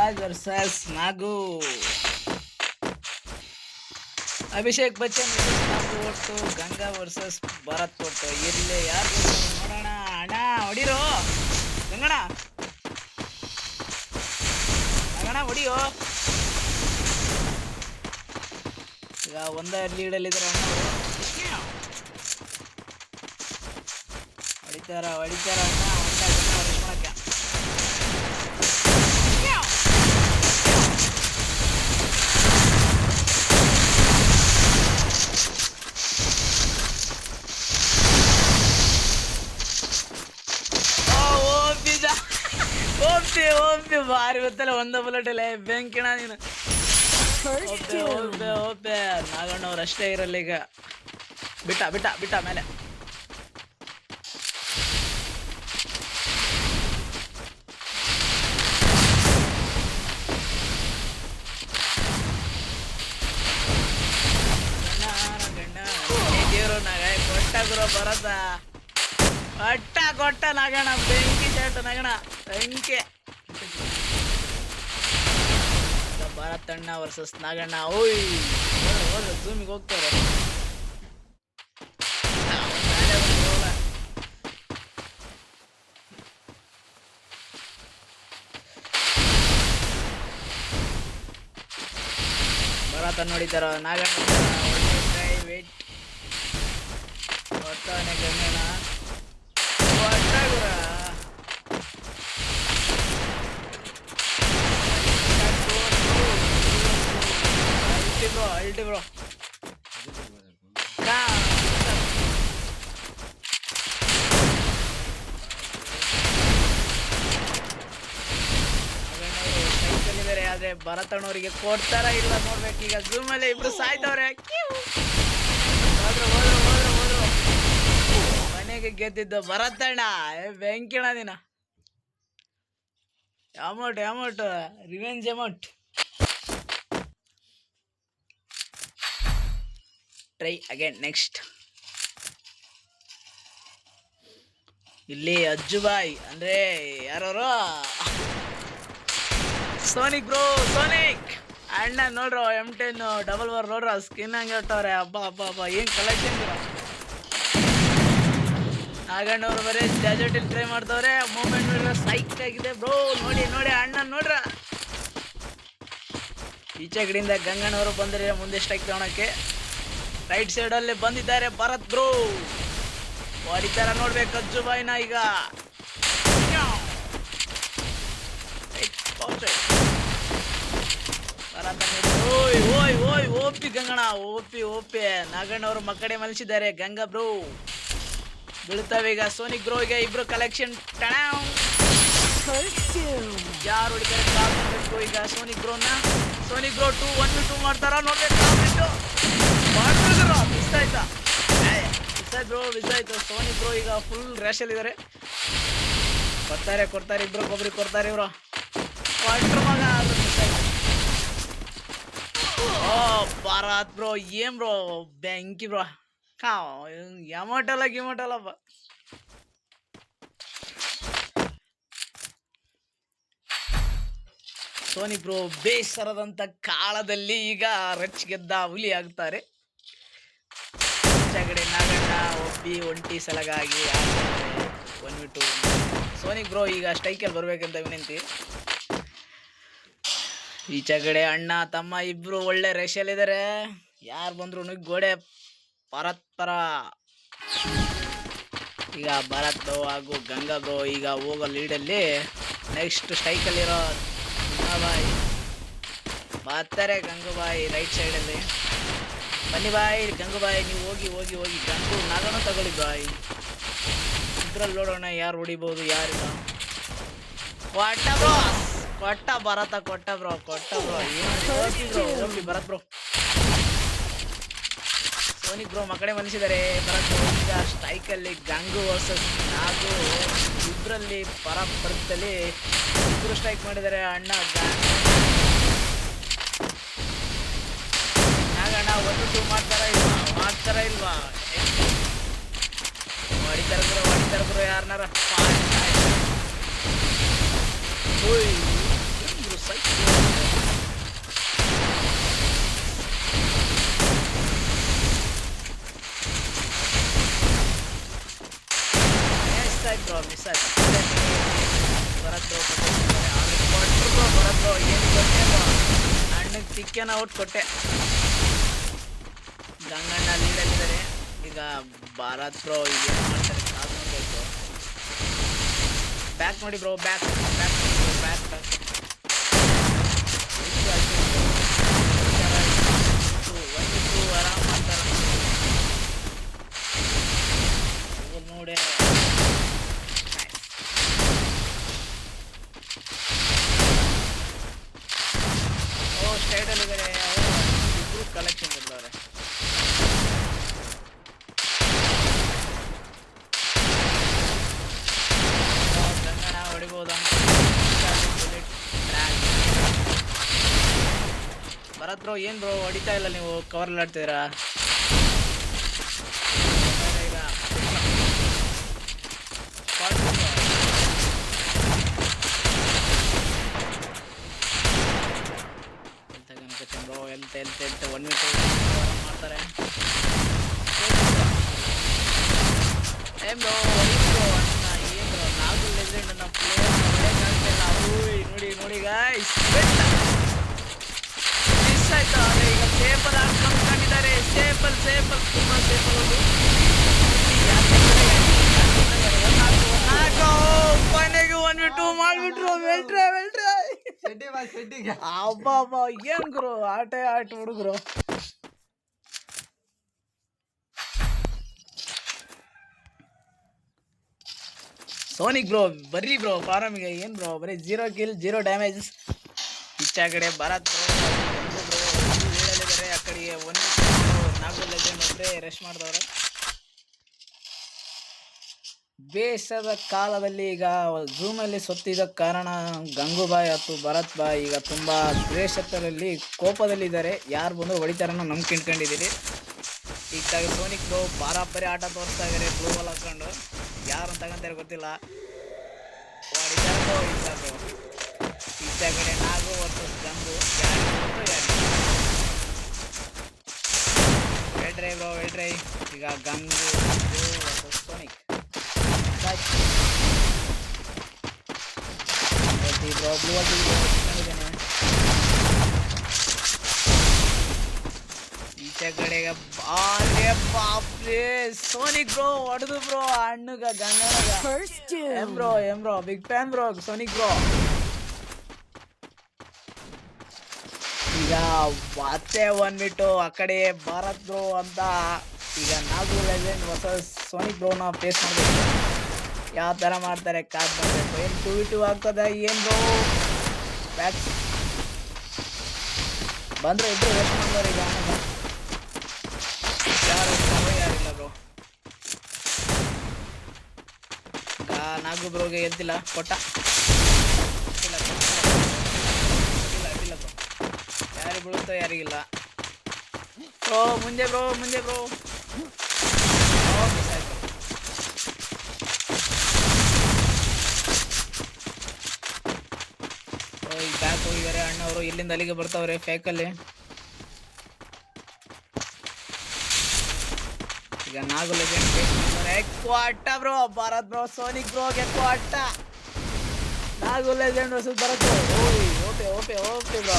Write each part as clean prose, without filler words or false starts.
Raj versus ನಾಗು. Abhishek Bachchan versus ನಾಗು ಒಟ್ಟು, Ganga versus Bharat ಒಟ್ಟು. ಇರ್ಲಿ ಯಾರು ನೋಡೋಣ. ಅಣ್ಣ ಹೊಡಿರೋ ಗಂಗಣ, ಗಂಗಣ ಹೊಡಿಯೋ. ಈಗ ಒಂದೇ ಲೀಡಲ್ಲಿದ್ದಾರೆ ಅಣ್ಣ. ಹೊಡಿತಾರ ಅಣ್ಣ. ಹೊಡಿಸ್ಕೊಳಕ್ಕೆ ಓಪಿ ಭಾರಿ ಗೊತ್ತಲ್ಲ, ಒಂದ ಬುಲೆಟ್ ಅಲ್ಲ ಬೆಂಕಿಣ ನೀನು. ಓಪೆ ನಾಗಣ್ಣವ್ರು ಅಷ್ಟೇ ಇರಲ್ಲ ಈಗ. ಬಿಟ್ಟ ಮೇಲೆ. ದೇವ್ರು ನಾಗ ಕೊಟ್ಟ ಗುರು ಬರತ್ತ. ಕೊಟ್ಟ ನಾಗಣ್ಣ, ಬೆಂಕಿ ಶರ್ಟ್ ನಾಗಣ್ಣ, ಬೆಂಕಿ. ಭರತಣ್ಣ ವರ್ಸಸ್ ನಾಗಣ್ಣ. ಓಯ್ ಹೋದ್ರೆ ಜೂಮಿಗೆ ಹೋಗ್ತಾರೆ. ಭರತ ನೋಡಿದಾರ ನಾಗಣ್ಣ. ವೇಟ್ ಹೊತ್ತಾನೆ ಗಂಗಣ್ಣ. ಅಲ್ಟಿ ಬ್ರೋ ಸೈಕಲ್. ಆದ್ರೆ ಭರತಣ್ಣವ್ರಿಗೆ ಕೊಡ್ತಾರ ಇಲ್ಲ ನೋಡ್ಬೇಕು. ಈಗ ಜೂಮ್ ಅಲ್ಲಿ ಇಬ್ರು ಸಾಯ್ತವ್ರೆ. ಹೋದ್ರು ಮನೆಗೆ ಗೆದ್ದಿದ್ದು ಭರತಣ್ಣ. ಬೆಂಕಿಣ ದಿನ. Amount revenge amount. Try again next. ಇಲ್ಲಿ ಅಜ್ಜುಬಾಯ್ ಅಂದ್ರೆ ಯಾರು, ಸೋನಿಕ್ ಬ್ರೋ. ಸೋನಿಕ್ ಅಣ್ಣ ನೋಡ್ರ M10 ಡಬಲ್ ವರ್ ನೋಡ್ರ, ಸ್ಕಿನ್ ಹಂಗೆ ಇಟ್ಟವ್ರೆ. ಹಬ್ಬ ಏನ್ ಕಲೆಕ್ಷನ್. ನಾಗಣ್ಣವ್ರು ಬರೀ ಡೆಜರ್ಟ್ ಟ್ರೈ ಮಾಡ್ತವ್ರೆ. ಮೂಮೆಂಟ್ ನೋಡ್ರ ಸೈಕ್ ಆಗಿದೆ ಬ್ರೋ. ನೋಡಿ ಅಣ್ಣ ನೋಡ್ರ. ಈಚೆ ಕಡೆಯಿಂದ ಗಂಗಣ್ಣವರು ಬಂದರೆ ಮುಂದೆ ಸ್ಟ್ರೈಕ್ ತಗೊಳಕ್ಕೆ. ರೈಟ್ ಸೈಡ್ ಅಲ್ಲಿ ಬಂದಿದ್ದಾರೆ ಭರತ್ ಬ್ರೋ. ಹೊಡಿತಾರ ನೋಡ್ಬೇಕು ಅಜ್ಜುಬಾಯ್ನ ಈಗ. ಓಪಿ ಗಂಗಣ. ಓಪಿ ನಾಗಣ್ಣವರು ಮಕ್ಕಡೆ ಮಲಸಿದ್ದಾರೆ. ಗಂಗಾ ಬ್ರೋ ಬೀಳ್ತಾವೆ ಈಗ. ಸೋನಿಕ್ ಬ್ರೋ ಈಗ ಇಬ್ರು ಕಲೆಕ್ಷನ್. ಯಾರು ಹೊಡಿತಾರೆ ಈಗ ಸೋನಿಕ್ ಬ್ರೋನ. ಸೋನಿಕ್ ಬ್ರೋ 2-1v2 ಮಾಡ್ತಾರ ನೋಡ್ಬೇಕು. ಮಿಸ್ ಆಯ್ತು. ಸೋನಿಕ್ ಬ್ರೋ ಈಗ ಫುಲ್ ರ್ಯಾಶ್ ಅಲ್ಲಿ ಇದಾರೆ. ಕೊಡ್ತಾರೆ ಇಬ್ರು ಒಬ್ರಿಗೆ ಕೊಡ್ತಾರೆ ಇವ್ರು. ಮಗ ಭಾರತ್ ಬ್ರೋ ಏನ್ ಬ್ರೋ ಬೆಂಕಿ ಬ್ರೋ. ಗಿಮೋಟಲ್ಲಪ್ಪ. ಸೋನಿಕ್ ಬ್ರೋ ಬೇಸರದಂತ ಕಾಲದಲ್ಲಿ ಈಗ ರಚ್ ಗೆದ್ದ ಹುಲಿ ಆಗ್ತಾರೆ. ಕಡೆ ನಾಗಣ್ಣ ಒಂಟಿ ಸಲಗಾಗಿ 1v2. ಸೋನಿಕ್ ಬ್ರೋ ಈಗ ಸ್ಟ್ರೈಕಲ್ಲಿ ಬರ್ಬೇಕಂತ ವಿನಂತಿ. ಈಚೆಗಡೆ ಅಣ್ಣ ತಮ್ಮ ಇಬ್ರು ಒಳ್ಳೆ ರೇಷಲ್ಲಿದ್ದಾರೆ. ಯಾರು ಬಂದ್ರು ಗೋಡೆ ಪರ. ಈಗ ಭರತ್ ಬ್ರೋ ಹಾಗೂ ಗಂಗಾ ಬ್ರೋ ಈಗ ಹೋಗೋ ಲೀಡಲ್ಲಿ. ನೆಕ್ಸ್ಟ್ ಸ್ಟ್ರೈಕಲ್ಲಿರೋ ಗಂಗಾಬಾಯಿ ಬರ್ತಾರೆ. ಗಂಗೂಬಾಯಿ ರೈಟ್ ಸೈಡಲ್ಲಿ. ಬನ್ನಿ ಬಾಯ್ ಗಂಗೂಬಾಯಿ, ನೀವು ಹೋಗಿ ಗಂಗು ನಾಗಣ್ಣ ತಗೊಳ್ಳಿ ಬಾಯ್. ಇದ್ರಲ್ಲಿ ನೋಡೋಣ ಯಾರು ಹೊಡಿಬೋದು ಯಾರಿಲ್ಲ. ಕೊಟ್ಟ ಭರತ ಕೊಟ್ಟ ಬ್ರೋ. ಏನು ಭರತ್ ಬ್ರೋ. ಸೋನಿಕ್ ಬ್ರೋ ಮಕ್ಕಡೆ ಮಲಸಿದ್ದಾರೆ. ಭರತ್ ಈಗ ಸ್ಟ್ರೈಕಲ್ಲಿ ಗಂಗು ವರ್ಸಸ್ ನಾಗು. ಇಬ್ಬರಲ್ಲಿ ಪರದಲ್ಲಿ ಇಬ್ಬರು ಸ್ಟ್ರೈಕ್ ಮಾಡಿದ್ದಾರೆ. ಅಣ್ಣ ನಾಗಣ್ಣ 1-2 ಮಾಡ್ತಾರ ಇಲ್ವಾ. ಹೊಡಿತಾರ ಬ್ರೋ ಯಾರನಾರ. ಸೈಕ್ ಬರತ್ತು ಬರತ್ತು ಏನು ಗೊತ್ತೇನು ಅಣ್ಣಗೆ ತಿಕ್ಕೇನ ಔಟ್ ಕೊಟ್ಟೆ. ಗಂಗಣ್ಣ ಲೀಡಲ್ಲಿದ್ದಾರೆ. ಈಗ ಭಾರತ್ ಬ್ರೋ ಈಗ ಏನು ಮಾಡ್ತಾರೆ ಕಾದು ನೋಡಬೇಕು. ಬ್ಯಾಕ್ ನೋಡಿ bro, back back back back ಆರಾಮ್ ಮಾಡ್ತಾರ ನೋಡಿ. ಓ ಸ್ಟೈಡಲ್ಲಿದ್ದಾರೆ ಅವರು, ಇಬ್ರು ಕಲೆಕ್ಷನ್ ಕೊಡ್ತಾರೆ. ಗಂಗಣ್ಣ ಹೊಡಿಬೋದು ಭರತ್ ಬ್ರೋ. ಏನು ಬ್ರೋ ಹೊಡಿತಾ ಇಲ್ಲ ನೀವು, ಕವರ್ ಆಡ್ತಿದ್ದೀರಾ? ಈಗ ಬ್ರೋ ಎಲ್ತ್ 1 ಮಿನಿಟ್ ಮಾಡ್ತಾರೆ. ಏನ್ ಬ್ರೋ ಏನು ಬ್ರೋ ನಾಗು ಲೆಜೆಂಡ್ ನಮ್ಮ ಪ್ಲೇಯರ್ ಹೊಡೆಯೋಕ್ಕಾಗ್ತಿಲ್ಲ. ಅವರು ನೋಡಿ ಗಾಯ್ಸ್ ಮಿಸ್ ಆಯ್ತು. ಆದರೆ ಈಗ ಸೇಫಲ್ ಹಾಕೊಂಡಿದ್ದಾರೆ. ಸೇಫಲ್ ತುಂಬ ಸೇಫಲ್ ಅದು. ಕೊನೆಗೆ 1v2 ಮಾಡಿಬಿಟ್ರು. ಅಬ್ಬಾ ಏನ್ ಗುರು ಆಟ ಹುಡುಗರು. ಸೋನಿಕ್ ಬ್ರೋ ಬರ್ರಿ ಬ್ರೋ ಫಾರಮಿಗೆ. ಏನು ಬ್ರೋ ಬರೀ 0 ಕಿಲ್ 0 ಡ್ಯಾಮೇಜಸ್. ಈಚೆ ಕಡೆ ಭರತ್ ಬ್ರೋ ಹೇಳಿದ್ದಾರೆ. ಆ ಕಡೆಗೆ 1 ನಾಗು ಲೆಜೆಂಡ್ ಒಬ್ಬರೇ ರೆಸ್ಟ್ ಮಾಡಿದವ್ರೆ. ಬೇಸದ ಕಾಲದಲ್ಲಿ ಈಗ ಝೂಮಲ್ಲಿ ಸೊತ್ತಿದ ಕಾರಣ ಗಂಗೂಬಾಯ್ ಮತ್ತು ಭರತ್ ಬಾಯ್ ಈಗ ತುಂಬ ದ್ವೇಷದಲ್ಲಿ ಕೋಪದಲ್ಲಿದ್ದಾರೆ. ಯಾರು ಬಂದು ಹೊಡಿತಾರನ್ನೋ ನಂಬ್ಕೊಂಡಿದ್ದೀರಿ. ಈಗ ಸೋನಿಕ್ ಬ್ರೋ ಬಾರಾಬರಿ ಆಟ ತೋರಿಸ್ತಾ ಇದ್ದಾರೆ. ಬ್ಲೂ ಬಾಲ್ ಹಾಕೊಂಡು ಯಾರು ತಗೊಂತಾರೆ ಗೊತ್ತಿಲ್ಲ. ಹೊಡಿತಾರೆ ಬ್ರೋ ಈಚ ಕಡೆ ನಾಗು ವರ್ಸಸ್ ಗಂಗು. ವೆಡ್ರೈ ಬ್ರೋ ವೆಡ್ರೈ. ಈಗ ಗಂಗು ವರ್ಸಸ್ ಸೋನಿಕ್. ಈಚೆ ಕಡೆಗೆ ಬಾಪ್ರೆ ಸೋನಿಕ್ ಬ್ರೋ ಹೊಡೆದು ಬ್ರೋ ಅಣ್ಣಗ ಗಂಗನಗ. Bro big fan bro Sonic bro. ಈಗ ಮತ್ತೆ 1v2 ಆ ಕಡೆ ಭಾರತ್ ಬ್ರೋ ಅಂತ. ಈಗ ನಾಗು ಲೆಜೆಂಡ್ ಹೊಸ ಸೋನಿಕ್ ಬ್ರೋನ ಫೇಸ್ ಮಾಡಬೇಕು. ಯಾವ ಥರ ಮಾಡ್ತಾರೆ ಕಾದ್ ಮಾಡಬೇಕು. ಏನು 2v2 ಆಗ್ತದೆ ಏನು ಬ್ರೋ. ಬ್ಯಾಕ್ ಬಂದರೆ ಇಬ್ಬರು ರೆಸ್ಟ್ ಮಾಡ್ತಾರೆ. ಈಗ ಯಾರಿಲ್ಲ ಬ್ರೋ. ನಾಗು ಬ್ರೋಗೆ ಎದ್ದಿಲ್ಲ ಕೊಟ್ಟ. ಇಲ್ಲ ಬ್ರೋ ಯಾರಿಗೆ ಬೀಳುತ್ತೋ ಯಾರಿಗಿಲ್ಲ. ಬ್ರೋ ಮುಂದೆ ಬ್ರೋ ಈಗ ಬ್ಯಾಕ್ ಹೋಗಿದ್ದಾರೆ ಅಣ್ಣವರು. ಇಲ್ಲಿಂದ ಅಲ್ಲಿಗೆ ಬರ್ತಾವ್ರೆ ಫೇಕಲ್ಲಿ. ಈಗ ನಾಗು ಲೆಜೆಂಡ್ ಕ್ವಾಟ ಬ್ರೋ. ಭಾರತ್ ಬ್ರೋ ಸೋನಿಕ್ ಬ್ರೋಗೆ ಕ್ವಾಟ. ನಾಗು ಲೆಜೆಂಡ್ ಹೊಸದು ಬರುತ್ತೆ. OP bro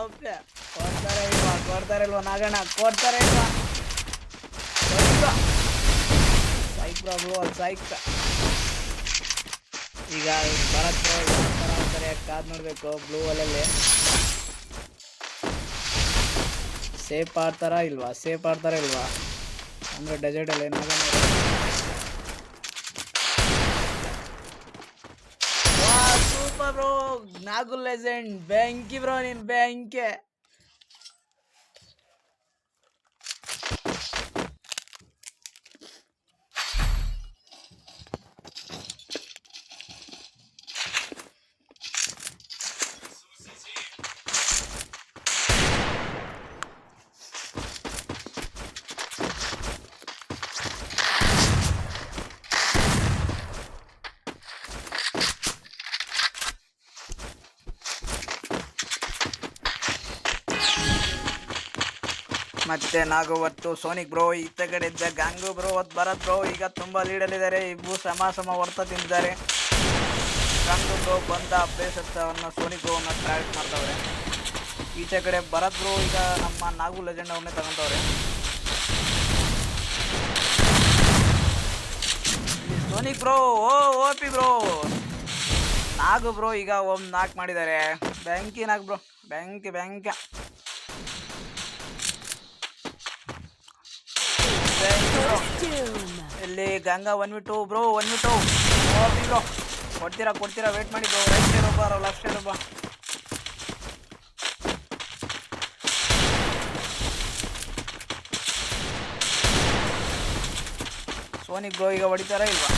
OP. ಕೊಡ್ತಾರೆ ಇಲ್ವಾ ನಾಗಣ್ಣ ಕೊಡ್ತಾರೆ ಇಲ್ವಾ. Psych bro psych. ಈಗ ಭರತ್ ಬ್ರೋ ಯಾವ ಥರ ಆಡ್ತಾರೆ ಕಾದ್ ನೋಡಬೇಕು. ಬ್ಲೂ ಅಲ್ಲಲ್ಲಿ ಸೇಫ್ ಆಡ್ತಾರಾ ಇಲ್ವಾ ಅಂದರೆ ಡೆಜರ್ಟಲ್ಲಿ Naganna. Super bro Nagu legend. ಬೆಂಕಿ ಬ್ರೋ ನೀನು ಬೆಂಕಿ. ಮತ್ತೆ ನಾಗವತ್ತು ಸೋನಿಕ್ ಬ್ರೋ ಈತ ಕಡೆ ಇದ್ದ ಗಂಗು ಬ್ರೋ ಭರತ್ ಬ್ರೋ ಈಗ ತುಂಬಾ ಲೀಡಲ್ಲಿದ್ದಾರೆ. ಇಬ್ಬರು ಸಮ ಹೊಡ್ತಾ ತಿಂದಿದ್ದಾರೆ. ಗಂಗು ಬ್ರೋ ಬಂದ ಅಭ್ಯಾಸವನ್ನು ಸೋನಿಕ್ ಬ್ರೋವನ್ನು ಟ್ರ್ಯಾಕ್ ಮಾಡ್ತಾವ್ರೆ. ಈಚೆ ಕಡೆ ಭರತ್ ಬ್ರೋ ಈಗ ನಮ್ಮ ನಾಗು ಲೆಜೆಂಡ್ ಅವನ್ನೇ ತಗೊಂತವ್ರೆ. Sonic bro OP bro Nagu bro ಈಗ ನಾಕ್ ಮಾಡಿದ್ದಾರೆ. ಬ್ಯಾಂಕಿ ನಾಗ್ ಬ್ರೋ ಬ್ಯಾಂಕ್ ಇಲ್ಲಿ Ganga 1v2 bro 1v2 OP bro ಕೊಡ್ತೀರಾ ವೇಟ್ ಮಾಡಿ ಬ್ರೋ. ರೈಟ್ ಸೈಡ್ ಒಬ್ಬ ಲೆಫ್ಟ್ ಸೈಡ್ ಒಬ್ಬ. ಸೋನಿಕ್ ಬ್ರೋ ಈಗ ಹೊಡಿತಾರ ಇಲ್ವಾ?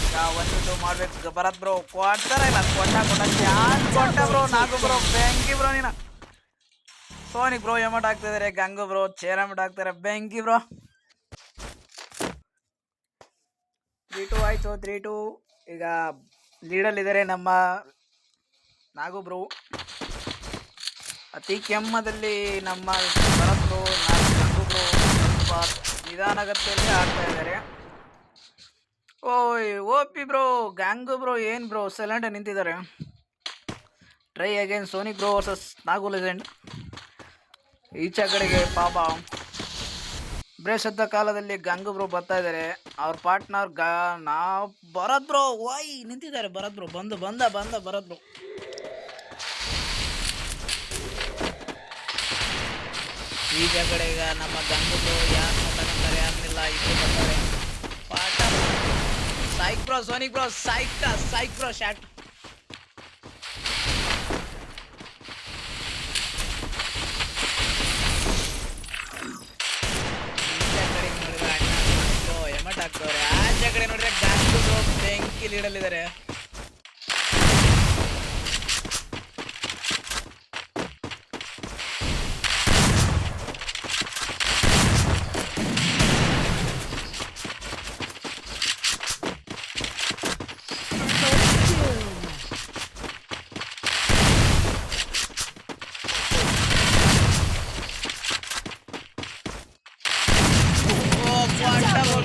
ಈಗ 1v2 ಮಾಡ್ಬೇಕು. ಭರತ್ ಬ್ರೋ ಕೊಡ್ತಾರ ಇಲ್ಲ? ಕೊಟ್ಟ ಬ್ರೋ ನಾಗು ಬ್ರೋ ಬ್ಯಾಂಕಿ ಬ್ರೋ ನೀನು. ಸೋನಿಕ್ ಬ್ರೋ ಎಮೌಂಟ್ ಆಗ್ತಿದ್ದಾರೆ. ಗಂಗು ಬ್ರೋ ಚೇರ್ ಎಮೌಂಟ್ ಆಗ್ತಾರೆ. ಬ್ಯಾಂಕಿ ಬ್ರೋ 3-2 ಆಯ್ತು. 3-2 ಈಗ ಲೀಡಲ್ಲಿದ್ದಾರೆ ನಮ್ಮ ನಾಗು ಬ್ರೋ. ಅತಿ ಕೆಮ್ಮದಲ್ಲಿ ನಮ್ಮ ಭರತ್ ಬ್ರೋ ಗಂಗು ಬ್ರೋ ಸ್ವಲ್ಪ ನಿಧಾನಗತಿಯಲ್ಲಿ ಆಡ್ತಾ ಇದ್ದಾರೆ. ಓಪಿ ಬ್ರೋ ಗಂಗು ಬ್ರೋ ಏನು ಬ್ರೋ ಸೈಲೆಂಟ್ ನಿಂತಿದ್ದಾರೆ. Try again Sonic bro versus Nagu legend. ಈಚೆ ಕಡೆಗೆ ಪಾಪ ಬ್ರೇಸದ್ದ ಕಾಲದಲ್ಲಿ ಗಂಗು ಬ್ರೋ ಬರ್ತಾ ಇದ್ದಾರೆ. ಅವ್ರ ಪಾರ್ಟ್ನರ್ ನಾವು ಭರತ್ ಬ್ರೋ ನಿಂತಿದ್ದಾರೆ. ಭರತ್ ಬ್ರೋ ಬಂದ ಭರತ್ ಬ್ರೋ. ಈಚೆ ಕಡೆ ಈಗ ನಮ್ಮ ಗಂಗು ಬ್ರೋ ಯಾರನ್ನ ತಗೊಂತಾರೆ ಯಾರನ್ನಿಲ್ಲ ಇಬ್ಬರು ಬರ್ತಾರೆ. ಪಾಠ ಸೈಕ್ ಬ್ರೋ ಸೋನಿಕ್ ಬ್ರೋ ಸೈಕ್ ಬ್ರೋ ಶಾಟ್. ಎಮಟ್ ಆಗ್ತವ್ರೆ. ಆಚೆ ಕಡೆ ನೋಡಿದ್ರೆ ಗಂಗು ಬ್ರೋ ಬೆಂಕಿ ಲೀಡಲ್ಲಿದ್ದಾರೆ.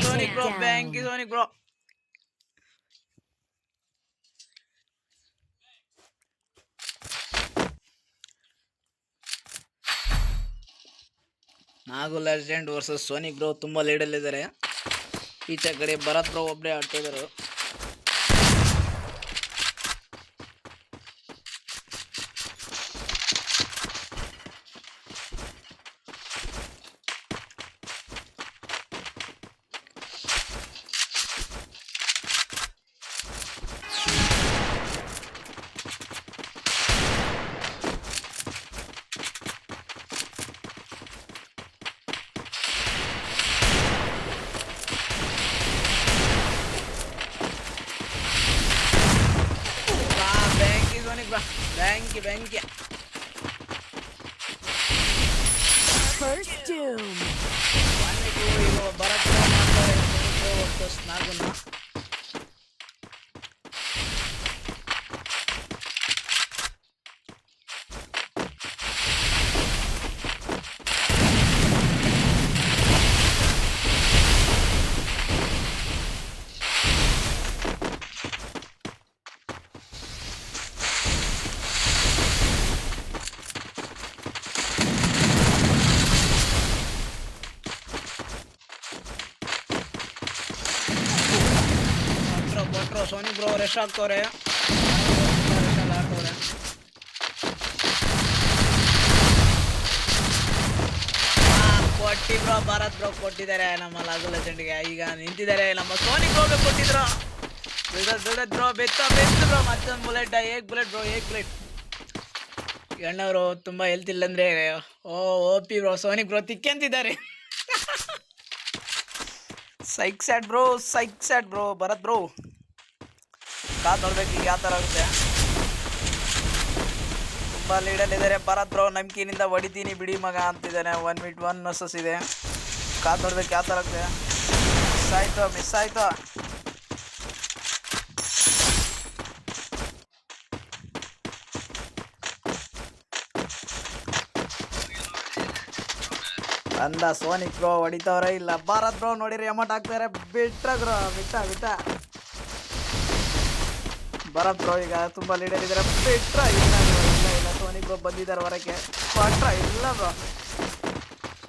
Sonic bro, banky Sonic bro. ನಾಗು ಲೆಜೆಂಡ್ ವರ್ಸಸ್ ಸೋನಿಕ್ ಬ್ರೋ ತುಂಬಾ ಲೀಡಲ್ಲಿದ್ದಾರೆ. ಈಚೆ ಕಡೆ ಭರತ್ ಬ್ರೋ ಒಬ್ಬರೇ ಆಡ್ತಿದ್ದಾರೆ. Banky. First doom. Bharat versus Naguna. Sonic bro rest ಆಗ್ತವ್ರೆ. ಕೊಟ್ಟಿ ಬ್ರೋ ಭಾರತ್ ಬ್ರೋ ಕೊಟ್ಟಿದ್ದಾರೆ ನಮ್ಮ ನಾಗು ಲೆಜೆಂಡ್ಗೆ. ಈಗ ನಿಂತಿದ್ದಾರೆ ನಮ್ಮ ಸೋನಿಕ್ ಬ್ರೋಗೆ ಕೊಟ್ಟಿದ್ರು. ಬ್ರೋ ಬೆತ್ತ ಬ್ರೋ ಮತ್ತೊಂದು ಬುಲೆಟ್ ಬುಲೆಟ್. ಅಣ್ಣವರು ತುಂಬಾ ಹೆಲ್ತ್ ಇಲ್ಲ ಅಂದ್ರೆ ಓಪಿ ಬ್ರೋ ಸೋನಿಕ್ ಬ್ರೋ ತಿಕ್ಕಂತಿದ್ದಾರೆ. ಸೈಕ್ ಸ್ಯಾಟ್ ಬ್ರೋ ಭರತ್ ಬ್ರೋ ನೋಡ್ಬೇಕು ಈಗ ಯಾವ ಥರ ಆಗುತ್ತೆ. ತುಂಬ ಲೀಡಲ್ಲಿದ್ದಾರೆ ಭರತ್ ಬ್ರೋ. ನಂಬಿಕೆಯಿಂದ ಹೊಡಿತೀನಿ ಬಿಡಿ ಮಗ ಅಂತಿದ್ದಾನೆ. 1v1 ವರ್ಸಸ್ ಇದೆ. ನೋಡ್ಬೇಕು ಯಾವ ಥರ ಆಗುತ್ತೆ. ಮಿಸ್ ಆಯ್ತು. ಅಂದ ಸೋನಿಕ್ ಬ್ರೋ ಹೊಡಿತವ್ರೆ ಇಲ್ಲ ಭಾರತ್ ಬ್ರೋ ನೋಡಿರಿ ಅಮೌಂಟ್ ಹಾಕ್ತಾರೆ ಬಿಟ್ರ ಬ್ರೋ ಬಿಟ್ಟ ಭಾರತ್ ಬ್ರೋ ಈಗ ತುಂಬಾ ಲೀಡರ್ ಇದಾರೆ ಬಿಟ್ರ ಇಲ್ಲ ಸೋನಿಕ್ ಬ್ರೋ ಬಂದಿದ್ದಾರೆ ಹೊರಕ್ಕೆ ಕೊಟ್ರ ಇಲ್ಲ ಬ್ರೋ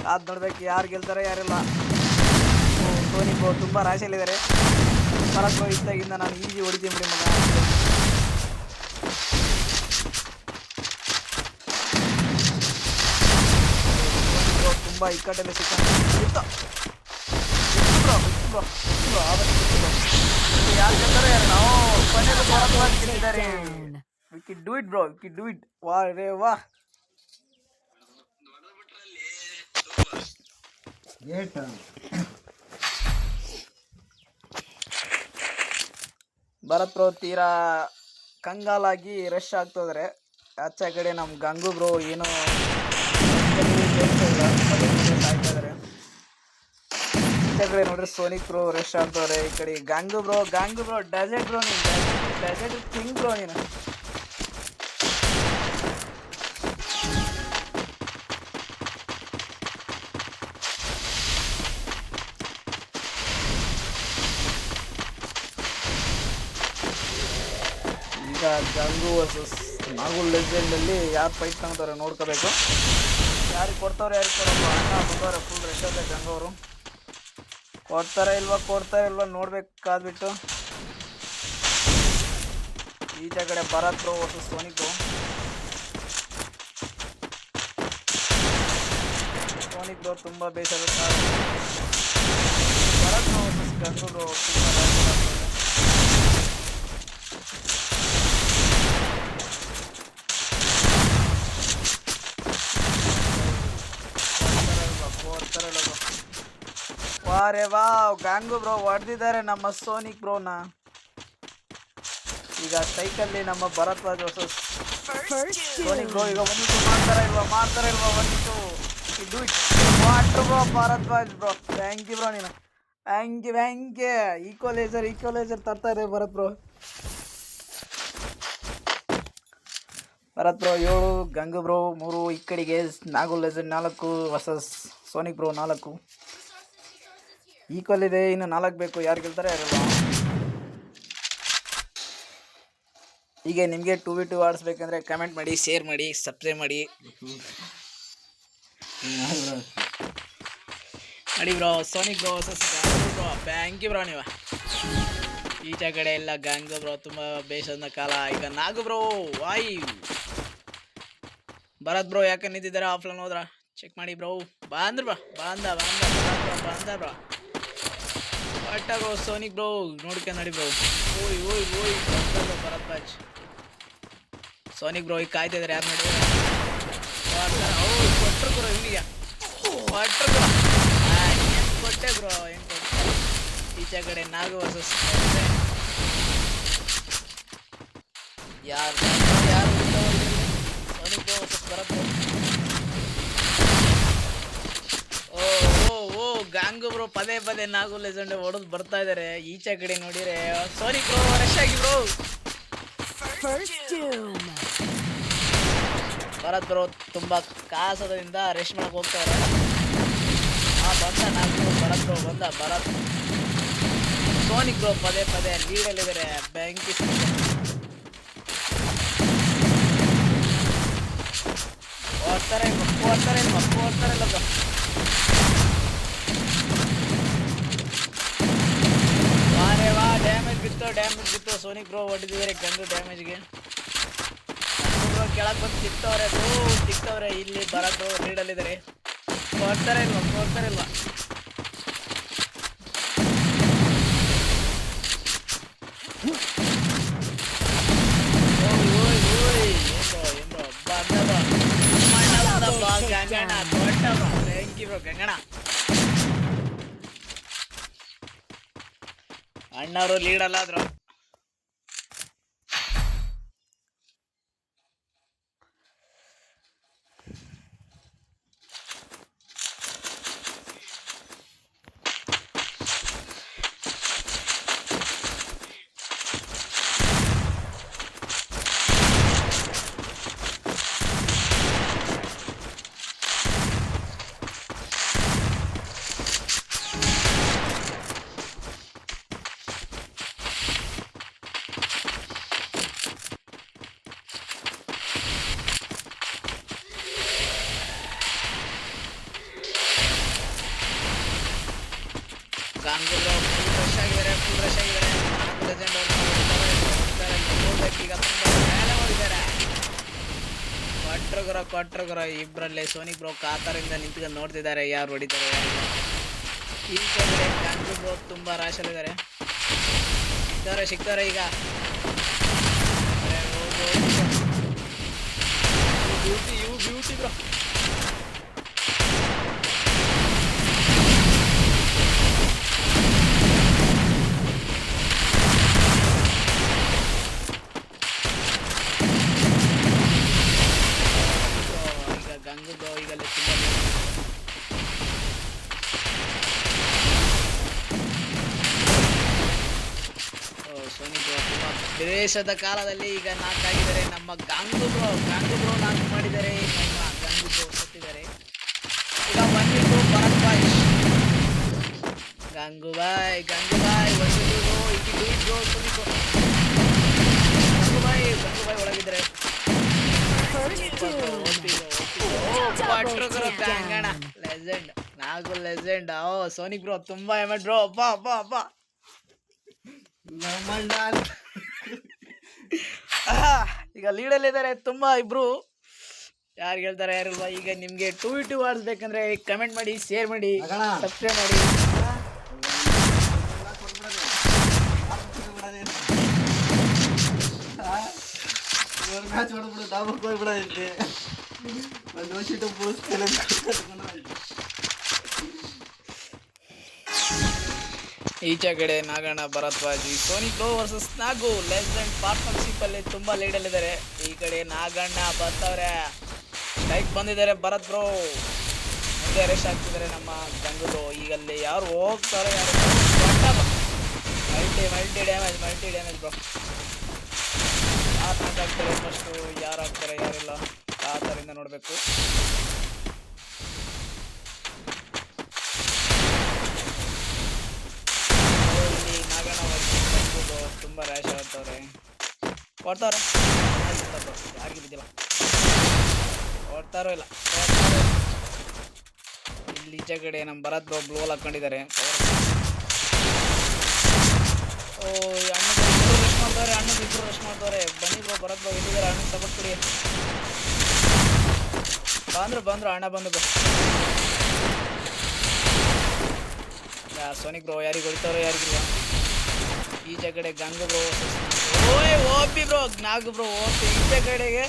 ಕಾದ್ ನೋಡ್ಬೇಕು ಯಾರು ಗೆಲ್ತಾರೆ ಯಾರಿಲ್ಲ. ಸೋನಿಕ್ ಬ್ರೋ ತುಂಬಾ ರಾಶಿಯಲ್ಲಿದ್ದಾರೆ. ಭಾರತ್ ಬ್ರೋ ಇದ್ದಾಗಿಂದ ನಾನು ಈಜಿ ಹೊಡಿತೀನಿ ಬಿಡಿ ಮಗ. ತುಂಬಾ ಇಕ್ಕಟ್ಟಲ್ಲಿ ಯಾರು ಗೆಲ್ತಾರೆ ಯಾರು ನಾವು ಕೊನೆಗೂ ಭಾರತವಾಗಿ ಗೆದ್ದಿದ್ದಾರೆ. We can do it bro, we can do it. ವಾ ರೇ ವಾ. ಭರತ್ ಬ್ರೋ ತೀರಾ ಕಂಗಾಲಾಗಿ ರಶ್ ಆಗ್ತದ್ರೆ. ಆಚೆ ಕಡೆ ನಮ್ಮ ಗಂಗು ಬ್ರೋ ಏನೋ ಸಾಯ್ತಾ ಇದಾರೆ. ಈ ಕಡೆ ನೋಡ್ರಿ ಸೋನಿಕ್ ಬ್ರೋ ರಶ್ ಆಗ್ತವ್ರೆ. ಈ ಕಡೆ ಗಂಗು ಬ್ರೋ ಡೆಸರ್ಟ್ ಬ್ರೋ ನೀನು ಡೆಸರ್ಟ್ ಕಿಂಗ್ ಬ್ರೋ ನೀನು. ಈಗ ಗಂಗು ವರ್ಸಸ್ ನಾಗು ಲೆಜೆಂಡ್ ಅಲ್ಲಿ ಯಾರು ಫೈಟ್ ತಗೋತಾರೆ ನೋಡ್ಕೋಬೇಕು. ಯಾರಿಗೆ ಕೊಡ್ತಾವ್ರೆ ಯಾರಿಗೆ ಕೊಡೋದು ಅಣ್ಣ ಬಂದವ್ರೆ. ಫುಲ್ ರೆಡ್ ಇದೆ ಗಂಗು ಅವರು. ಕೊಡ್ತಾರೆ ಇಲ್ವಾ ನೋಡ್ಬೇಕಾದ್ಬಿಟ್ಟು. ಈಚೆ ಕಡೆ Bharat bro versus Sonic bro. Sonic bro ತುಂಬಾ ಬೇಸರ. Bharat bro versus Gangu bro ತುಂಬಾ ವಾರೇ ವಾ. ಗಂಗು ಬ್ರೋ ಹೊಡೆದಿದ್ದಾರೆ ನಮ್ಮ ಸೋನಿಕ್ ಬ್ರೋನ. ಈಗ ಸೈಕಲ್ಲಿ ನಮ್ಮ Bharat Raj versus Sonic bro. ಈಗ ಒಂದು ಮಾಡ್ತಾರ ಇಲ್ವಾ ಒಂದು do it water bro. Bharat Raj bro thank you bro ನೀನು. ಹ್ಯಾಂಗೆ ಈಕ್ವಲೈಸರ್ ತರ್ತಾ ಇದೆ Bharat bro. Bharat bro 7, Gangu bro 3. ಈ ಕಡೆಗೆ Nagu legend 4 versus Sonic bro 4. Equal ಇದೆ. ಇನ್ನು 4 ಬೇಕು. ಯಾರು ಗೆಲ್ತಾರೆ ಯಾರಿಲ್ಲ. ಹೀಗೆ ನಿಮಗೆ 2v2 ಆಡಿಸ್ಬೇಕಂದ್ರೆ ಕಮೆಂಟ್ ಮಾಡಿ, ಶೇರ್ ಮಾಡಿ, ಸಬ್ಸ್ಕ್ರೈಬ್ ಮಾಡಿ bro. Sonic bro versus Gangu bro thank you bro ನೀವು. ಈಚೆ ಕಡೆ ಎಲ್ಲ ಗಂಗು ಬ್ರೋ ತುಂಬ ಬೇಸದ ಕಾಲ. ಈಗ ನಾಗು ಬ್ರೋ ವಾಯ್. ಭರತ್ ಬ್ರೋ ಯಾಕೆ ನಿಂತಿದ್ದಾರೆ ಆಫ್ಲೈನ್ ಹೋದ್ರ ಚೆಕ್ ಮಾಡಿ ಬ್ರೋ. ಬಂದ ಬ್ರೋ ಒಟ್ಟ ಬ್ರೋ. ಸೋನಿಕ್ ಬ್ರೋ ನೋಡ್ಕೊಂಡು ನೋಡಿ ಬ್ರೋ. ಓಯ್ ಭರತ್ ರಾಜ್. ಸೋನಿಕ್ ಬ್ರೋ ಈಗ ಕಾಯ್ತಿದ್ದಾರೆ ಯಾರು ನೋಡಿ. ಕೊಟ್ಟರು ಬ್ರೋ ಇವನಿಗೆ ಕೊಟ್ಟೆ ಬ್ರೋ. ಈಚೆ ಕಡೆ ನಾಗು ವರ್ಸಸ್ ಯಾರು Sonic bro versus Bharat bro. ಓ ಗಂಗು ಬ್ರೋ ಪದೇ ನಾಗು ಲೆಜೆಂಡ್ ಹೊಡೆದು ಬರ್ತಾ ಇದಾರೆ. ಈಚೆ ಕಡೆ ನೋಡಿದ್ರೆ ಸೋನಿಕ್ ಬ್ರೋ ರಶ್ ಆಗಿ ಬ್ರೋ. ಭರತ್ ಬ್ರೋ ತುಂಬಾ ಕಾಸದಿಂದ ರೆಸ್ಟ್ ಮಾಡಕ್ ಹೋಗ್ತಾರೆ. ಬಂದ Nagu Bharat bro Bharat. Sonic bro ಪದೇ ಲೀಡಲ್ಲಿದ್ದಾರೆ. ಬೆಂಕಿ ಓಡ್ತಾರೆ ಇಲ್ಲ ಬ್ರೋ. ವಾ ಡ್ಯಾಮೇಜ್ ಬಿತ್ತು. ಸೋನಿಕ್ ಬ್ರೋ ಹೊಡೆದಿದ್ದಾರೆ ಗಂಡು ಡ್ಯಾಮೇಜ್ಗೆ. ಬ್ರೋ ಕೆಳಗೆ ಬಂದು ತಿಕ್ತವ್ರೆ. ಇಲ್ಲಿ ಭರತ್ ಬ್ರೋ ಲೀಡಲ್ಲಿದ್ದಾರೆ. ಕೊಡ್ತಾರೆ ಇಲ್ವಾ. Ganganna thank you bro. Ganganna ಅಣ್ಣವರು ಲೀಡಲ್ಲಾದ್ರು. ಕೊಟ್ರು ಗುರು ಇಬ್ಬರಲ್ಲಿ. ಸೋನಿಕ್ ಬ್ರೋ ಕಾತರಿಂದ ನಿಂತ್ಕೊಂಡು ನೋಡ್ತಿದ್ದಾರೆ ಯಾರು ಹೊಡಿತಾರೆ ಯಾರು. ಈ ಕಡೆ ಗಂಗು ಬ್ರೋ ತುಂಬಾ ರಾಶಲ್ಲಿದ್ದಾರೆ. ಸಿಗ್ತಾರೆ ಈಗ. Beauty bro. ಗಂಗು ಬ್ರೋ ಈಗಲೇ ತುಂಬ ಸೋನಿ ಬ್ರೋ ತುಂಬ ವಿದೇಶದ ಕಾಲದಲ್ಲಿ ಈಗ ನಾಕ್ ಆಗಿದ್ದಾರೆ ನಮ್ಮ ಗಂಗು ಬ್ರೋ ನಾಕ್ ಮಾಡಿದ್ದಾರೆ. ನಮ್ಮ ಗಂಗು ಬ್ರೋ ಸತ್ತಿದ್ದಾರೆ. ಈಗ ಬಂದಿದ್ದು ಭರತ್ ಬಾಯ್. ಗಂಗೂಬಾಯ್ ಒಂದು ಗಂಗೂಬಾಯ್ ಒಳಗಿದ್ದಾರೆ. ಕಂಗಣ ಲೆಜೆಂಡ್, ನಾಗು ಲೆಜೆಂಡ್. ಸೋನಿಕ್ ಬ್ರೋ ತುಂಬಾ ಎಮೆಟ್ ಬ್ರೋ. ಅಪ್ಪ ಈಗ ಲೀಡಲ್ಲಿದ್ದಾರೆ ತುಂಬಾ ಇಬ್ರು. ಯಾರು ಹೇಳ್ತಾರೆ ಯಾರಿಲ್ವಾ. ಈಗ ನಿಮ್ಗೆ 2v2 ಆಡಿಸ್ಬೇಕಂದ್ರೆ ಕಮೆಂಟ್ ಮಾಡಿ, ಶೇರ್ ಮಾಡಿ, ಸಬ್ಸ್ಕ್ರೈಬ್ ಮಾಡಿ. ಈಚೆ ಕಡೆ Naganna Bharadwaj. Sonic bro versus Nagu legend partnership ಅಲ್ಲಿ ತುಂಬಾ ಲೀಡಲ್ಲಿದ್ದಾರೆ. ಈ ಕಡೆ ನಾಗಣ್ಣ ಬರ್ತಾವ್ರೆ, ಸ್ಟ್ರೈಕ್ ಬಂದಿದ್ದಾರೆ. ಭರತ್ ಬ್ರೋ ಮುಂದೆ ರೆಸ್ಟ್ ಆಗ್ತಿದ್ದಾರೆ ನಮ್ಮ ಗಂಗು. ಈಗಲ್ಲಿ ಯಾರು ಹೋಗ್ತಾರೆ ಯಾರು ಮಲ್ಟಿ ಡ್ಯಾಮೇಜ್ ಬ್ರೋ. ಆಗ್ತಾರೆ ಫಸ್ಟು, ಯಾರು ಆಗ್ತಾರೆ ಯಾರಿಲ್ಲ ಆ ಥರದಿಂದ ನೋಡಬೇಕು. ಇಲ್ಲಿ ನಾಗಣ್ಣ ತುಂಬ ರ್ಯಾಶ್ ಆಗ್ತವ್ರೆ. ಕೊಡ್ತಾವ್ರೆ ಯಾರಿಗೆ ಬಿದ್ದಿಲ್ಲ, ಕೊಡ್ತಾರೋ ಇಲ್ಲ. ಇಲ್ಲಿ ಈಚೆ ಕಡೆ ನಮ್ಮ ಭರತ್ ಬ್ರೋ ಬ್ಲೋಲ್ ಹಾಕೊಂಡಿದ್ದಾರೆ. ಅಣ್ಣಗೆ ರಶ್ ಮಾಡ್ತಾರೆ. ಬನ್ನಿ ಬ್ರೋ, ಭರತ್ ಬ್ರೋ ಎಲ್ಲಿದ್ದಾರೆ? ಅಣ್ಣ ಸಪೋರ್ಟ್ ಕೊಡಿ. ಬಂದ್ರು ಅಣ್ಣ ಬಂದು. ಸೋನಿಕ್ ಬ್ರೋ ಯಾರಿಗೆ ಹೊಡಿತಾರೋ ಯಾರಿಗಿಲ್ಲ. ಈಚೆ ಕಡೆ Gangu bro OP bro, Nagu bro ಓಪಿ. ಈಚೆ ಕಡೆಗೆ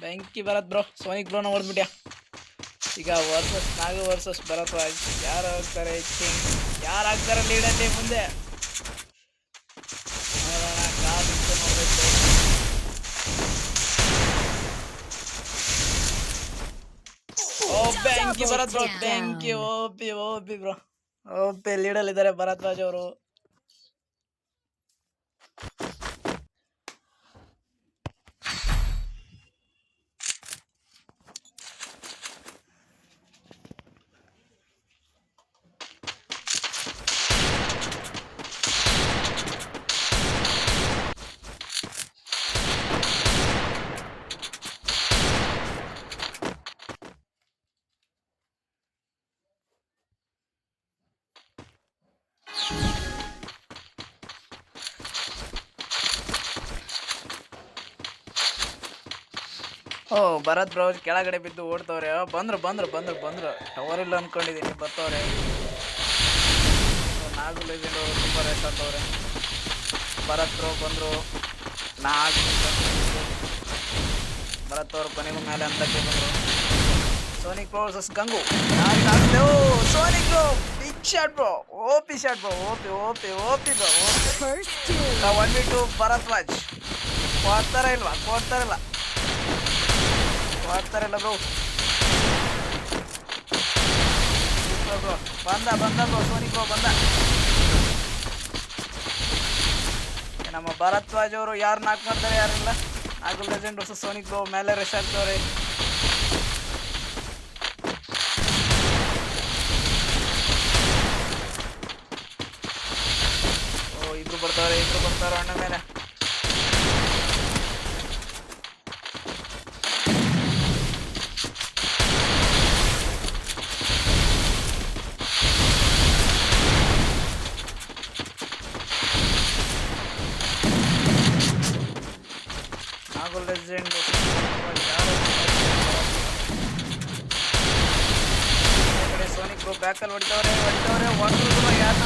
ಬೆಂಕಿ ಭರತ್ ಬ್ರೋ. ಸೋನಿಕ್ ಬ್ರೋನ ಹೊಡೆದ್ಬಿಟ್ಯಾ. ಈಗ ವರ್ಸಸ್ ನಾಗು ವರ್ಸಸ್ ಭರದ್ವಾಜ್. ಯಾರು ಆಗ್ತಾರೆ ಲೀಡಲ್ಲಿ ಮುಂದೆ ನೋಡೋಣ. ಕಾದಿಟ್ಟು ನೋಡಬೇಕು. ಬೆಂಕಿ ಭರತ್ ಬ್ರೋ, ಬೆಂಕಿ ಓಪಿ ಬ್ರೋ. ಲೀಡಲ್ಲಿದ್ದಾರೆ ಭರದ್ವಾಜ್ ಅವರು. ಭರತ್ ಬ್ರೋ ಕೆಳಗಡೆ ಬಿದ್ದು ಓಡ್ತವ್ರೆ. ಬಂದ್ರು ಟವರ್ ಇಲ್ಲ ಅನ್ಕೊಂಡಿದೀನಿ. ಬರ್ತವ್ರೆ. ನಾಗು ಲೆಜೆಂಡ್ ಅವರು ತುಂಬ ರೆಸ್ಟ್ ಆಗ್ತವ್ರೆ. ಭರತ್ ಬ್ರೋ ಬಂದ್ರು. ಭರತ್ ಅವರು ಕೊನೆಗೂ ಮೇಲೆ ಅಂತಕ್ಕೆ ಬಂದ್ರು. Sonic bro versus Gangu. Sonic bro big shot bro, OP shot bro, OP bro. 1v2 Bharadwaj. ಕೊಡ್ತಾರಿಲ್ಲ ಬ್ರೋ. ಬಂದ ಬ್ರೋ, ಸೋನಿಕ್ ಬ್ರೋ ಬಂದ. ನಮ್ಮ ಭರದ್ವಾಜ್ ಅವರು ಯಾರು ನಾಕ್ ಮಾಡ್ತಾರೆ ಯಾರಿಲ್ಲ. Nagu legend versus Sonic bro ಮೇಲೆ ರೆಸ್ಟ್ ಆಗ್ತವ್ರೆ. ಇಬ್ರು ಬರ್ತಾವ್ರೆ ಅಣ್ಣ ಮೇಲೆ. ನಾಗು ಲೆಜೆಂಡ್ ಯಾರು ಬ್ರೋ ಬ್ಯಾಕಲ್ಲಿ ಹೊಡೆದವ್ರೆ ಯಾರನ್ನ.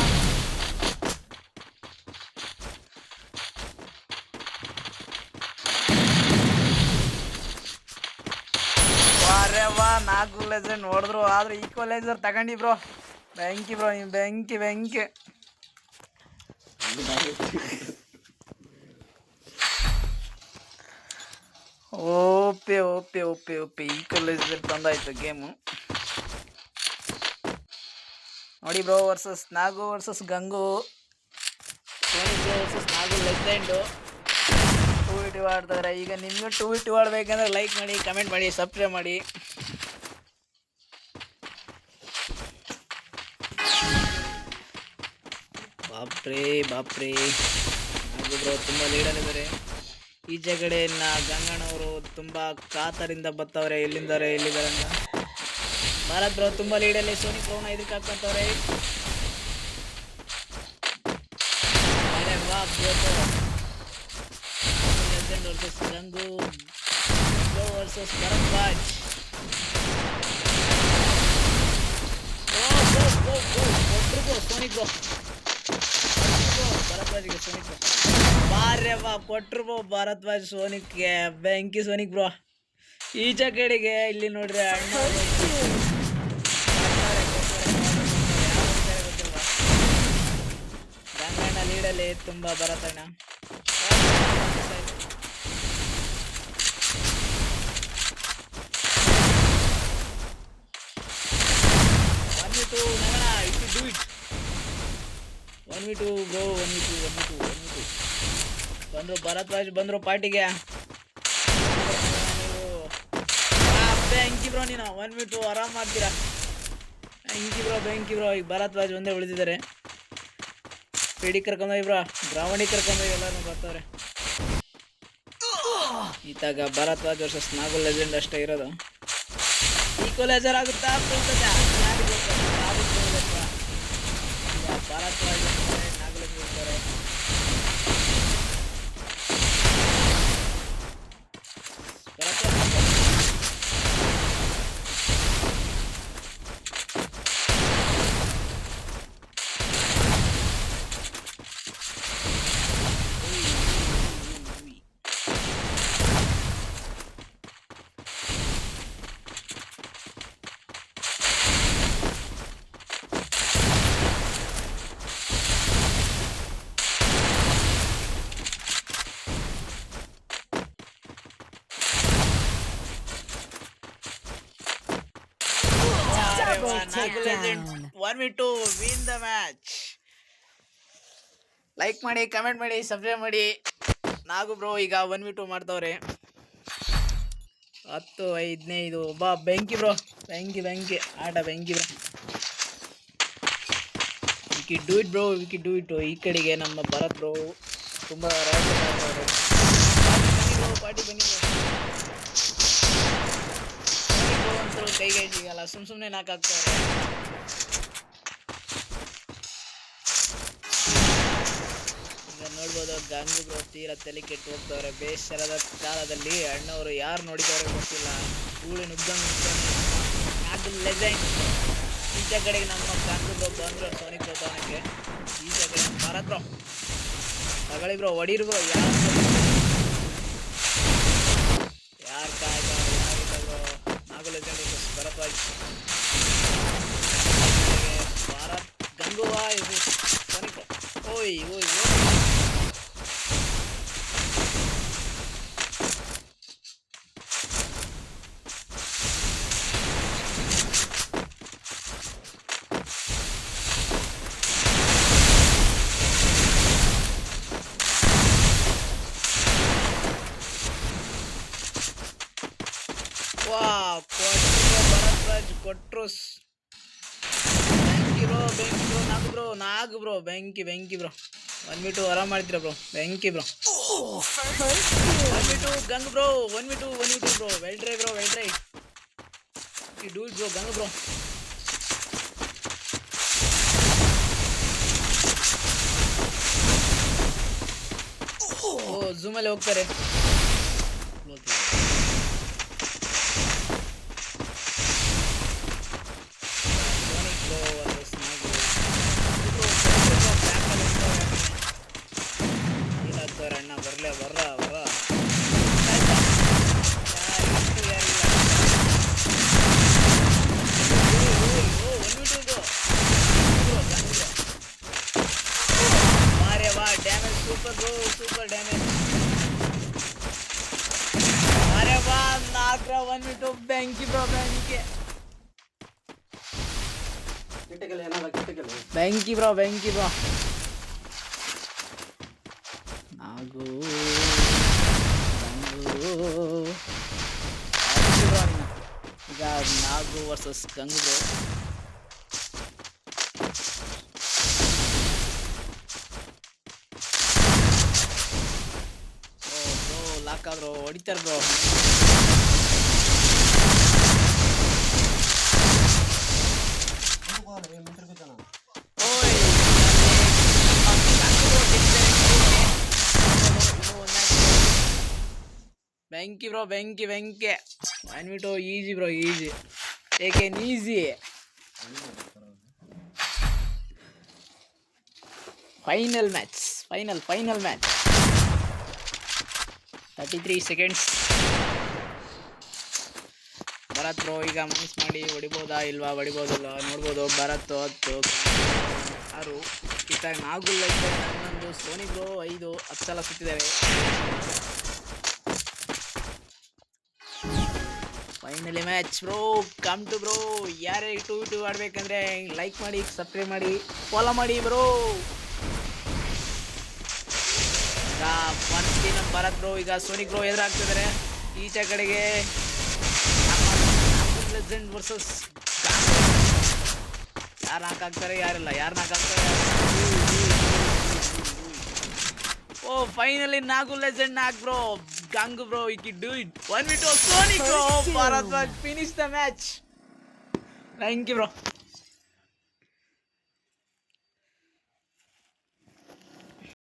ವಾರೇ ವಾ 4 ಲೆಜೆಂಡ್ ಹೊಡೆದ್ರು, ಆದ್ರೆ ಈಕ್ವಲೈಸರ್ ತಗೊಂಡಿ ಬ್ರೋ. ಬೆಂಕಿ ಬ್ರೋ, ನೀವು ಬೆಂಕಿ. ಓಪೆ ಈಕ್ವಲೈಸರ್ ತಂದಾಯ್ತು ಗೇಮು. ನೋಡಿ bro, versus Nagu versus Gangu. Sonic bro versus Nagu legend 2v2 ಆಡ್ತಾರೆ. ಈಗ ನಿಮ್ಗೆ 2v2 ಆಡ್ಬೇಕಂದ್ರೆ ಲೈಕ್ ಮಾಡಿ, ಕಮೆಂಟ್ ಮಾಡಿ, ಸಬ್ಸ್ಕ್ರೈಬ್ ಮಾಡಿ. ಬಾಪ್ರೇ ನಾಗು ಬ್ರೋ ತುಂಬ ಲೀಡಲ್ಲಿದ್ದಾರೆ. ಈಚೆ ಕಡೆ ಗಂಗಣ್ಣವರು ತುಂಬ ಕಾತರಿಂದ ಬತ್ತವ್ರೆ, ಎಲ್ಲಿದ್ದಾರೆ ಅಂತ. ಭಾರತ್ ಬ್ರೋ ತುಂಬ ಲೀಡಲ್ಲಿ, ಸೋನಿಕ್ ಬ್ರೋನ ಇದಕ್ಕೆ ಹಾಕೊಂತವ್ರೆ. Legend versus Gangu, bro versus Bharat Raj. Sonic bro ಭರದ್ವಾಜ್ಗೆ, ಸೋನಿಕ್ ಬ್ರೋ ಬಾರ್ಯ ಬಾ ಕೊಟ್ರು ಬ್ರೋ. ಭರದ್ವಾಜ್ ಸೋನಿಕ್ಗೆ ಬೆಂಕಿ. ಸೋನಿಕ್ ಬ್ರೋ ಈಚ ಕಡೆಗೆ ಇಲ್ಲಿ ನೋಡ್ರಿ ಅಣ್ಣ ಗಂಗಣ್ಣ ಲೀಡಲ್ಲಿ ತುಂಬಾ ಭರತಣ್ಣ. 1v2 ನಗಣ, ಇದು ಇಟ್ 1v2 ಬ್ರೋ. 1v2 ಬಂದ್ರು ಭರದ್ವಾಜ್, ಬಂದ್ರು ಪಾರ್ಟಿಗೆ. ಬೆಂಕಿ ಬ್ರೋ, ನೀನು 1v2 ಆರಾಮ್ ಮಾಡ್ತೀರಾ. ಬೆಂಕಿ ಬ್ರೋ. ಈಗ ಭರದ್ವಾಜ್ ಒಂದೇ ಉಳಿದಿದ್ದಾರೆ. ಪೇಡಿ ಕರ್ಕೊಂಡೋಗಿ ಬ್ರೋ, ಗ್ರಾವಣಿ ಕರ್ಕೊಂಡೋಗಿ ಎಲ್ಲರೂ ಬರ್ತವ್ರೆ. ಈತಾಗ ಭರದ್ವಾಜ್ ವರ್ಸಸ್ ನಾಗು ಲೆಜೆಂಡ್ ಅಷ್ಟೇ ಇರೋದು. ಈಕ್ವಲೈಸರ್ ಆಗುತ್ತಾ ಭರದ್ವಾಜ್ ನಾಗು ಲೆಜೆಂಡ್ ಇರ್ತಾರೆ. Nago Legend 1v2 win the match. Like ಮಾಡಿ, ಕಮೆಂಟ್ ಮಾಡಿ, ಸಬ್ಸ್ಕ್ರೈಬ್ ಮಾಡಿ. ನಾಗು ಬ್ರೋ ಈಗ 1v2 ಮಾಡ್ತವ್ರೆ. 10-15 ಬಾ ಬೆಂಕಿ ಬ್ರೋ. ಬೆಂಕಿ ಆಟ ಬೆಂಕಿ bro. Vicky do it bro, ಈ ಕಡೆಗೆ ನಮ್ಮ ಭರತ್ ಬ್ರೋ ತುಂಬಾ ಪಾರ್ಟಿ ಬನ್ನಿ ಬ್ರೋ ಅಂತೂ ಕೈಗೆ ಸಿಗಲ್ಲ, ಸುಮ್ಮನೆ ನಾಕಾಗ್ತಾರೆ. ಈಗ ನೋಡ್ಬೋದು ಗಂಗು ಬ್ರೋ ತೀರಾ ತಲೆ ಕೆಟ್ಟು ಹೋಗ್ತವ್ರೆ. ಬೇಸರದ ಕಾಲದಲ್ಲಿ ಅಣ್ಣವರು ಯಾರು ನೋಡಿದವ್ರೆ ಗೊತ್ತಿಲ್ಲ. ಧೂಳಿ ನಾಗು ಲೆಜೆಂಡ್. ಈಚ ಕಡೆಗೆ ನಮ್ಮ ಗಂಗು ಬ್ರೋ ಬಂದ್ರು ಸೋನಿಕ್ ಬ್ರೋ ತಾನಕ್ಕೆ. ಈಚ ಕಡೆ ಭರತ್ ಬ್ರೋ ತಗೊಳ್ಳಿ ಬ್ರೋ, ಹೊಡೀರಿ ಬ್ರೋ. ಯಾರು ಕಾಯ್ದ ಬ್ರೋ. ನಾಗು ಲೆಜೆಂಡ್ ಭರದ್ವಾಜ್. ಭಾರತ್ ಗಂಗುವಾ ಇದು ಸೋನಿಕ್ ಬ್ರೋ. ಓಯ್ ಭರದ್ವಾಜ್ ಕೊಟ್ರು. ಬೆಂಕಿ ಬ್ರೋ, ನಾಗು ಬ್ರೋ ಬೆಂಕಿ ಬ್ರೋ. 1v2 ಆರಾಮ್ ಮಾಡ್ತೀರಾ ಬ್ರೋ. ಬೆಂಕಿ bro. 1v2 Gangu bro. 1v2 bro. Well try bro. Do it bro Gangu bro. ಝೂಮಲ್ಲಿ ಹೋಗ್ತಾರೆ. Super damage. ಅರೆ ಬಾ 4 ಬಂದ್ಬಿಟ್ಟು ಬೆಂಕಿ ಬ್ರೋ ಬೆಂಕಿ ಬ್ರೋ ನಾಗು ಈಗ Nagu versus Gangu bro. Lock ಆದ್ರು ಹೊಡಿತಾರ ಬ್ರೋ. ಬೆಂಕಿ ಬ್ರೋ ಬೆಂಕಿ ಅಂದ್ಬಿಟ್ಟು ಈಜಿ ಬ್ರೋ ಈಜಿ ಏಕೆನ್ easy. Final match 33 seconds. Bharat bro ಈಗ ಮಿಸ್ ಮಾಡಿ ಹೊಡಿಬೋದಾ ಇಲ್ವಾ? ಹೊಡಿಬೋದಿಲ್ಲ ನೋಡ್ಬೋದು. ಭರತ್ 10 6 ಈತ ನಾಗುಲ್ 11 ಸೋನಿ ಬ್ರೋ 5 10 ಸಲ ಸುತ್ತಿದ್ದಾರೆ. Finally match bro come to bro. ಯಾರೇ 2v2 ಆಡ್ಬೇಕಂದ್ರೆ ಲೈಕ್ ಮಾಡಿ, ಸಬ್ಸ್ಕ್ರೈಬ್ ಮಾಡಿ, ಫಾಲೋ ಮಾಡಿ ಬ್ರೋ. ಈಗ ಬರ್ತೀನಿ ಭರತ್ ಬ್ರೋ. ಈಗ ಸೋನಿಕ್ ಬ್ರೋ ಎದುರಾಗ್ತಿದ್ದಾರೆ ಈಚೆ ಕಡೆಗೆ. ಲೆಜೆಂಡ್ ವರ್ಸಸ್ ಯಾರು ನಾಕಾಗ್ತಾರೆ ಯಾರಿಲ್ಲ, ಯಾರು ನಾಕಾಗ್ತಾರೆ. ಓ finally Nagu legend knock bro. Gangu bro you can do it. 1v2 Sonic bro. Bharat finish the match. Thank you bro.